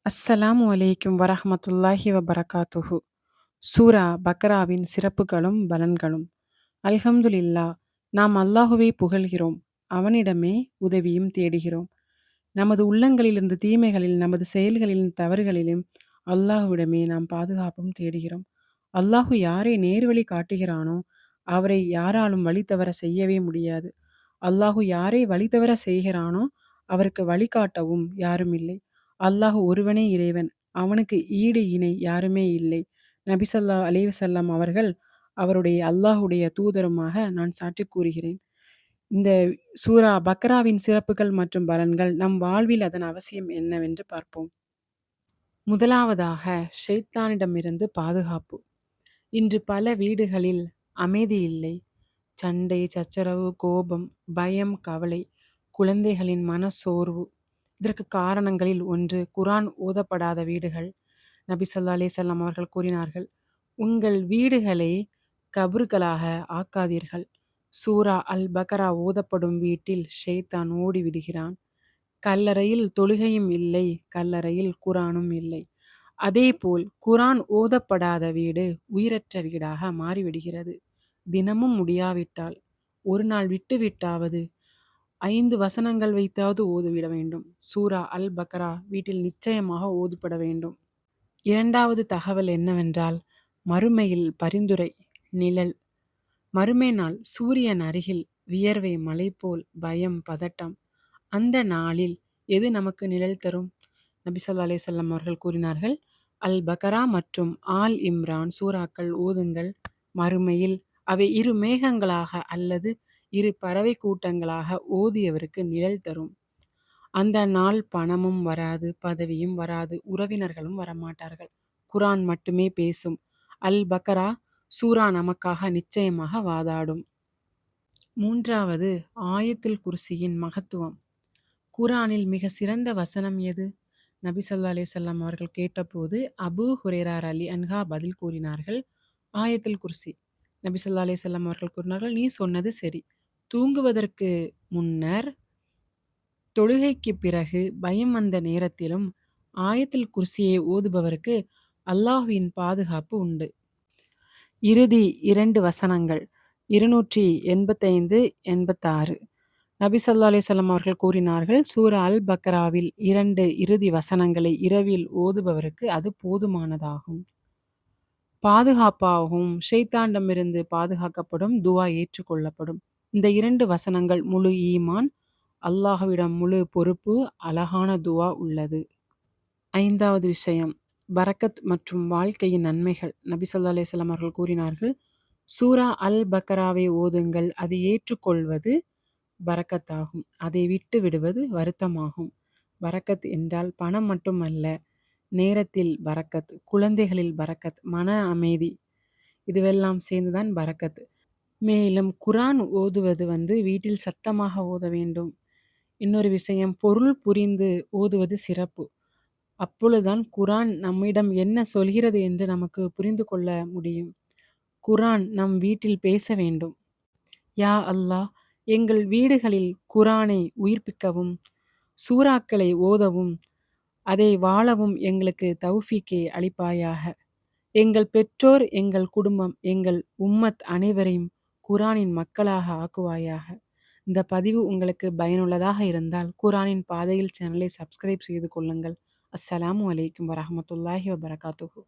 அஸ்ஸலாமு அலைக்கும் வரஹ்மத்துல்லாஹி வபரகாத்துஹு. சூரா பக்ராவின் சிறப்புகளும் பலன்களும். அல்ஹம்துலில்லாஹ், நாம் அல்லாஹுவை புகழ்கிறோம், அவனிடமே உதவியும் தேடுகிறோம். நமது உள்ளங்களிலிருந்து தீமைகளில், நமது செயல்களிலும் தவறுகளிலும் அல்லாஹுவிடமே நாம் பாதுகாப்பும் தேடுகிறோம். அல்லாஹு யாரை நேர்வழி காட்டுகிறானோ அவரை யாராலும் வழி தவற செய்யவே முடியாது. அல்லாஹு யாரை வழி தவற செய்கிறானோ அவருக்கு வழிகாட்டவும் யாரும் இல்லை. அல்லாஹ் ஒருவனே இறைவன், அவனுக்கு ஈடு இணை யாருமே இல்லை. நபி ஸல்லல்லாஹு அலைஹி வஸல்லம் அவர்கள் அவருடைய அல்லாஹுடைய தூதருமாக நான் சாட்சி கூறுகிறேன். இந்த சூரா பக்ராவின் சிறப்புகள் மற்றும் பலன்கள், நம் வாழ்வில் அதன் அவசியம் என்னவென்று பார்ப்போம். முதலாவதாக, ஷைத்தானிடமிருந்து பாதுகாப்பு. இன்று பல வீடுகளில் அமைதி இல்லை. சண்டை, சச்சரவு, கோபம், பயம், கவலை, குழந்தைகளின் மனச்சோர்வு. இதற்கு காரணங்களில் ஒன்று, குர்ஆன் ஓதப்படாத வீடுகள். நபி ஸல்லல்லாஹு அலைஹி வஸல்லம் அவர்கள் கூறினார்கள், உங்கள் வீடுகளை கபர்களாக ஆக்காதீர்கள். சூரா அல் பக்ரா ஓதப்படும் வீட்டில் ஷைத்தான் ஓடி விடுகிறான். கல்லறையில் தொழுகையும் இல்லை, கல்லறையில் குர்ஆனும் இல்லை. அதேபோல் குர்ஆன் ஓதப்படாத வீடு உயிரற்ற வீடாக மாறிவிடுகிறது. தினமும் முடியாவிட்டால் ஒரு நாள் விட்டுவிட்டாவது 5 வசனங்கள் வைத்தாவது ஓதிவிட வேண்டும். சூரா அல் பக்ரா வீட்டில் நிச்சயமாக ஓதப்பட வேண்டும். இரண்டாவது தகவல் என்னவென்றால், மறுமையில் பரிந்துரை, நிழல். மறுமை நாள் சூரியன் அருகில் வியர்வை மலை போல் பயம், பதட்டம். அந்த நாளில் எது நமக்கு நிழல் தரும்? நபி ஸல்லல்லாஹு அலைஹி வஸல்லம் அவர்கள் கூறினார்கள், அல் பக்ரா மற்றும் ஆல் இம்ரான் சூறாக்கள் ஓதுங்கள். மறுமையில் அவை 2 மேகங்களாக அல்லது 2 பறவை கூட்டங்களாக ஓதியவருக்கு நிழல் தரும். அந்த நாள் பணமும் வராது, பதவியும் வராது, உறவினர்களும் வரமாட்டார்கள். குர்ஆன் மட்டுமே பேசும். அல் பக்ரா சூரா நமக்காக நிச்சயமாக வாதாடும். மூன்றாவது, ஆயத்துல் குர்சியின் மகத்துவம். குர்ஆனில் மிக சிறந்த வசனம் எது? நபி ஸல்லல்லாஹு அலைஹி வஸல்லம் அவர்கள் கேட்டபோது அபூ ஹுரைரா ரலியல்லாஹு அன்ஹு பதில் கூறினார்கள், ஆயத்துல் குர்சி. நபி ஸல்லல்லாஹு அலைஹி வஸல்லம் அவர்கள் கூறினார்கள், நீ சொன்னது சரி. தூங்குவதற்கு முன்னர், தொழுகைக்கு பிறகு, பயம் வந்த நேரத்திலும் ஆயத்துல் குர்சியை ஓதுபவருக்கு அல்லாஹ்வின் பாதுகாப்பு உண்டு. இறுதி 2 வசனங்கள் 285, 86. நபி ஸல்லல்லாஹு அலைஹி வஸல்லம் அவர்கள் கூறினார்கள், சூரா அல் பக்ராவில் 2 இறுதி வசனங்களை இரவில் ஓதுபவருக்கு அது போதுமானதாகும். பாதுகாப்பாகவும், ஷைத்தானிடமிருந்து பாதுகாக்கப்படும், துஆ ஏற்றுக்கொள்ளப்படும். இந்த 2 வசனங்கள் முழு ஈமான், அல்லாஹ்விடம் முழு பொறுப்பு, அழகான துஆ உள்ளது. 5வது விஷயம், பரக்கத் மற்றும் வாழ்க்கையின் நன்மைகள். நபி ஸல்லல்லாஹு அலைஹி வஸல்லம் அவர்கள் கூறினார்கள், சூரா அல் பக்ராவை ஓதுங்கள், அது ஏற்றுக்கொள்வது பரக்கத்தாகும், அதை விட்டு விடுவது வருத்தமாகும். பரக்கத் என்றால் பணம் மட்டுமல்ல, நேரத்தில் பரக்கத், குழந்தைகளில் பரக்கத், மன அமைதி, இதுவெல்லாம் சேர்ந்துதான் பரக்கத். மேலும் குர்ஆன் ஓதுவது வீட்டில் சத்தமாக ஓத வேண்டும். இன்னொரு விஷயம், பொருள் புரிந்து ஓதுவது சிறப்பு. அப்பொழுதுதான் குர்ஆன் நம்மிடம் என்ன சொல்கிறது என்று நமக்கு புரிந்து கொள்ள முடியும். குர்ஆன் நம் வீட்டில் பேச வேண்டும். யா அல்லாஹ், எங்கள் வீடுகளில் குர்ஆனை உயிர்ப்பிக்கவும், சூறாக்களை ஓதவும், அதை வாழவும் எங்களுக்கு தௌஃபீக்கை அளிப்பாயாக. எங்கள் பெற்றோர், எங்கள் குடும்பம், எங்கள் உம்மத் அனைவரையும் குர்ஆனின் மக்களாக ஆக்குவாயாக. இந்த பதிவு உங்களுக்கு பயனுள்ளதாக இருந்தால் குர்ஆனின் பாதையில் சேனலை சப்ஸ்கிரைப் செய்து கொள்ளுங்கள். அஸ்ஸலாமு அலைக்கும் வரஹ்மத்துல்லாஹி வபரகாத்துஹு.